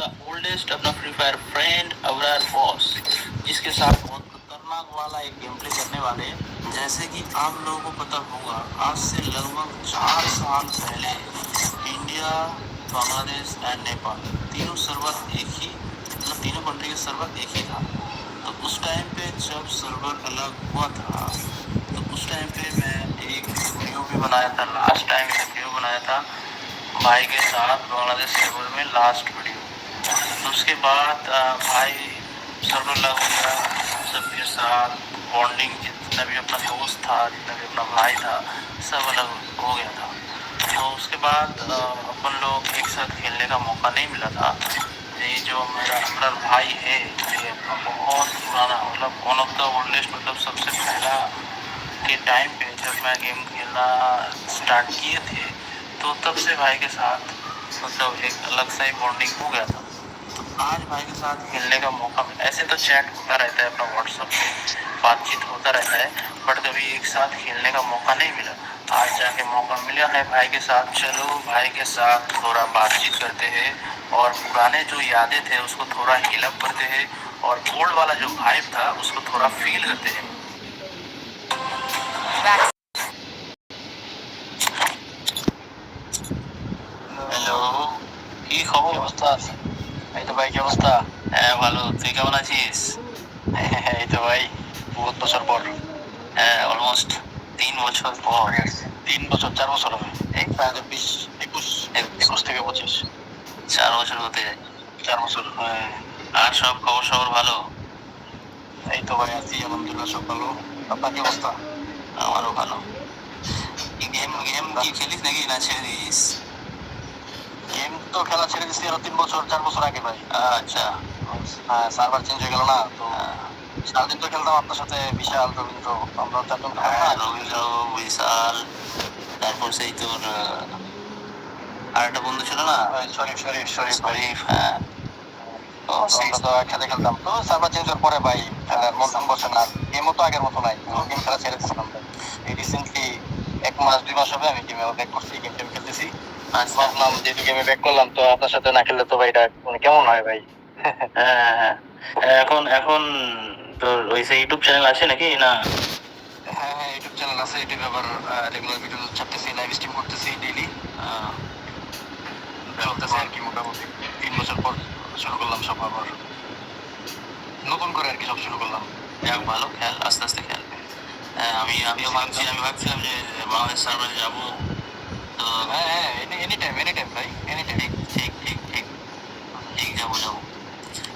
The oldest अपना free fire friend Abrar boss, जिसके साथ बहुत खतरनाक वाला एक गेम प्ले करने वाले हैं। जैसे कि आप लोगों को पता होगा, आज से लगभग 4 साल पहले इंडिया, बांग्लादेश एंड नेपाल तीनों सर्वर एक ही, मतलब तीनों कंट्री का सर्वर एक ही था। तो उस टाइम पे जब सर्वर अलग हुआ था, तो उस टाइम पे मैं एक वीडियो भी बनाया था। लास्ट टाइम एक वीडियो बनाया था भाई के साथ बांग्लादेश सर्वर में, लास्ट वीडियो। तो उसके बाद भाई सर्वर लग हो गया, सबके साथ बॉन्डिंग, जितना भी अपना दोस्त था, जितना भी अपना भाई था, सब अलग हो गया था। तो उसके बाद अपन लोग एक साथ खेलने का मौका नहीं मिला था। ये जो मेरा भाई है, ये बहुत पुराना, मतलब वन ऑफ द ओल्डेस्ट, मतलब सबसे पहला के टाइम पे जब मैं गेम खेलना स्टार्ट किए थे, तो तब से भाई के साथ मतलब एक अलग सा ही बॉन्डिंग हो गया था। तो आज भाई के साथ खेलने का मौका मिला। ऐसे तो चैट होता रहता है, अपना व्हाट्सएप पे बातचीत होता रहता है, बट कभी एक साथ खेलने का मौका नहीं मिला। आज जाके मौका मिला है भाई के साथ। चलो भाई के साथ थोड़ा बातचीत करते हैं और पुराने जो यादें थे उसको थोड़ा हीलअप करते हैं, और ओल्ड वाला जो वाइब था उसको थोड़ा फील करते हैं। হ্যালো, কি খবর? অবস্থা? এই তো ভাই, কি অবস্থা? হ্যাঁ ভালো, তুই কেমন আছিস? এই তো ভাই, বহুত বছর পর। হ্যাঁ, অলমোস্ট 3 বছর পর। 3 বছর, 4 বছর হবে। এই 20, 21, 21 থেকে 25, 4 বছর হতে যায়। 4 বছর, হ্যাঁ। আর সব খবর ভালো? এই তো ভাই আছি, আলহামদুলিল্লাহ সব ভালো। আপনার কি অবস্থা? আমারও ভালো। গেম গেম কি খেলিস নাকি, না ছেড়ে দিস? গেম তো খেলা ছেড়ে দিচ্ছি আরো 3 বছর 4 বছর আগে ভাই। আচ্ছা। হ্যাঁ, সার্ভার চেঞ্জ হয়ে গেল না তো। সারাদিন তো খেলতাম আপনার সাথে, বিশাল, রবীন্দ্র, আমরা চারজন। হ্যাঁ, রবীন্দ্র, বিশাল, তারপর সেই তোর আর একটা বন্ধু ছিল না, শরীফ শরীফ শরীফ শরীফ, হ্যাঁ। তো আমরা তো একসাথে খেলতাম। তো সার্ভার চেঞ্জ হওয়ার পরে ভাই খেলার মন বসে না, গেমও তো আগের মতো নাই, গেম খেলা ছেড়ে দিয়েছিলাম ভাই। এই রিসেন্টলি 1 মাস 2 মাস হবে আমি গেমে ব্যাক করছি, গেম টেম খেলতেছি। ভাবলাম যেহেতু গেমে ব্যাক করলাম, তো আপনার সাথে না খেললে তো ভাই এটা মানে কেমন হয় ভাই। হ্যাঁ হ্যাঁ, এখন এখন তোর ওই সেই ইউটিউব চ্যানেল আছে নাকি না? হ্যাঁ হ্যাঁ, ইউটিউব চ্যানেল আছে। ইউটিউবে আবার রেগুলার ভিডিও ছাড়তেছি, লাইভ স্ট্রিম করতেছি ডেইলি। চলতেছে আর কি মোটামুটি। 3 বছর পর শুরু করলাম সব আবার নতুন করে আর কি, সব শুরু করলাম। যাক ভালো, খেল, আস্তে আস্তে খেল। আমিও ভাবছিলাম যে বাংলাদেশ সার্ভারে যাবো। তো হ্যাঁ হ্যাঁ, এনি টাইম ভাই, এনি টাইম। ঠিক ঠিক ঠিক ঠিক, যাবো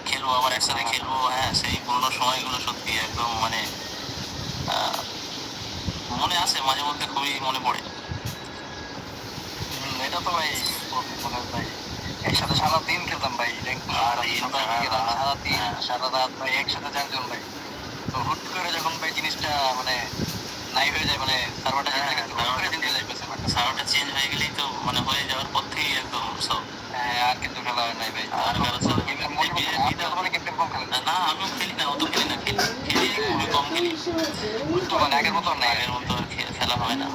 খেলবো, আবার একসাথে খেলবো। হ্যাঁ, সেই পুরোনো সময়গুলো সত্যি একদম মানে মনে আসে, মাঝে মধ্যে খুবই মনে পড়ে। এটা তো ভাই ভাই, একসাথে সারাদিন খেলতাম ভাই। সারা রাত ভাই একসাথে 4 জন ভাই। তো হুট করে যখন ভাই জিনিসটা মানে নাই হয়ে যায়, মানে সার্ভারটা সার্ভারটা চেঞ্জ হয়ে গেলেই তো মানে হয়ে যাওয়ার পর থেকেই একদম সব। হ্যাঁ, আর কিন্তু খেলা হয় নাই ভাই। আর কারো সাথে না, আমিও খেলি না, অত খেলি না, খেলি খুবই কম খেলি। তো মানে আগের মতো নাই, আগের মতো আর খেলা হয় না।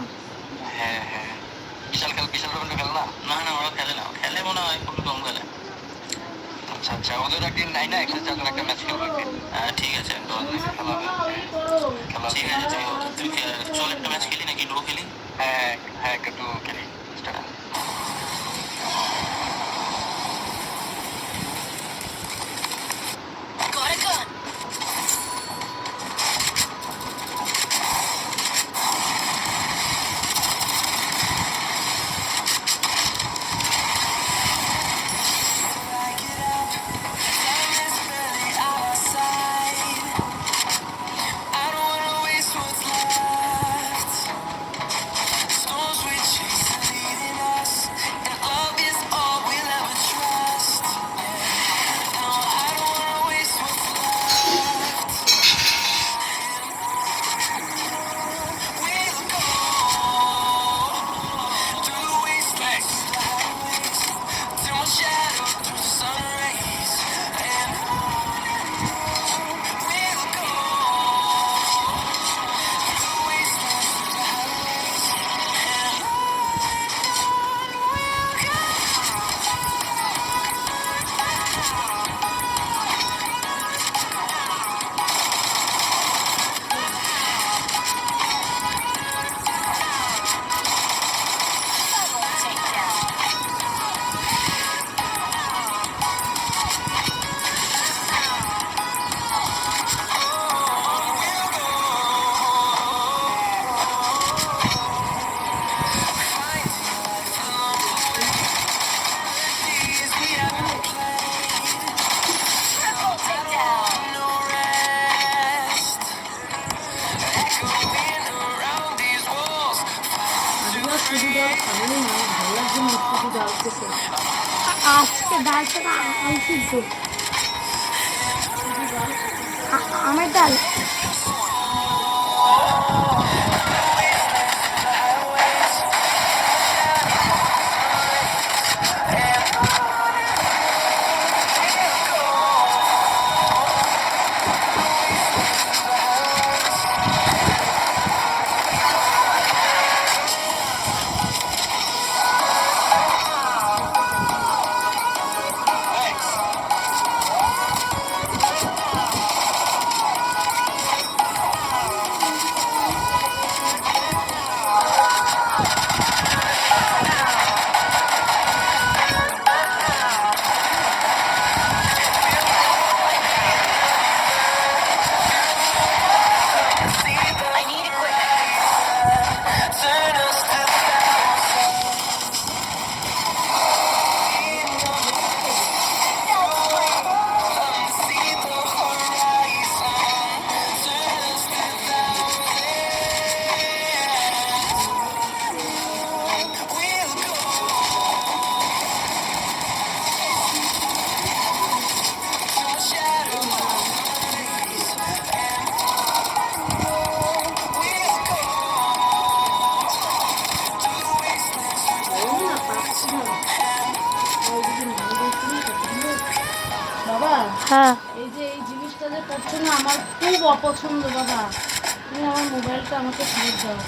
হ্যাঁ হ্যাঁ, বিশাল রকমের খেলে না। না না, ওরা খেলে না, খেলে মনে হয় খুবই কম খেলে। আচ্ছা আচ্ছা, ওদের একদিন নাই না, একসাথে 4 জন একটা ম্যাচ খেলবো একদিন। হ্যাঁ ঠিক আছে, একদম খেলা হবে। ঠিক আছে, তুই চল একটা ম্যাচ খেলি নাকি, ডুও খেলি? হ্যাঁ হ্যাঁ, একটা ডুও খেলি। Storms we chase আজকে ডাল থেকে আম সিদ্ধ, আমের ডাল। বাবা, হ্যাঁ, এই যে এই জিনিসটা যে করছো না, আমার খুব অপছন্দ বাবা। তুমি আমার মোবাইলটা আমাকে ফেরত দাও।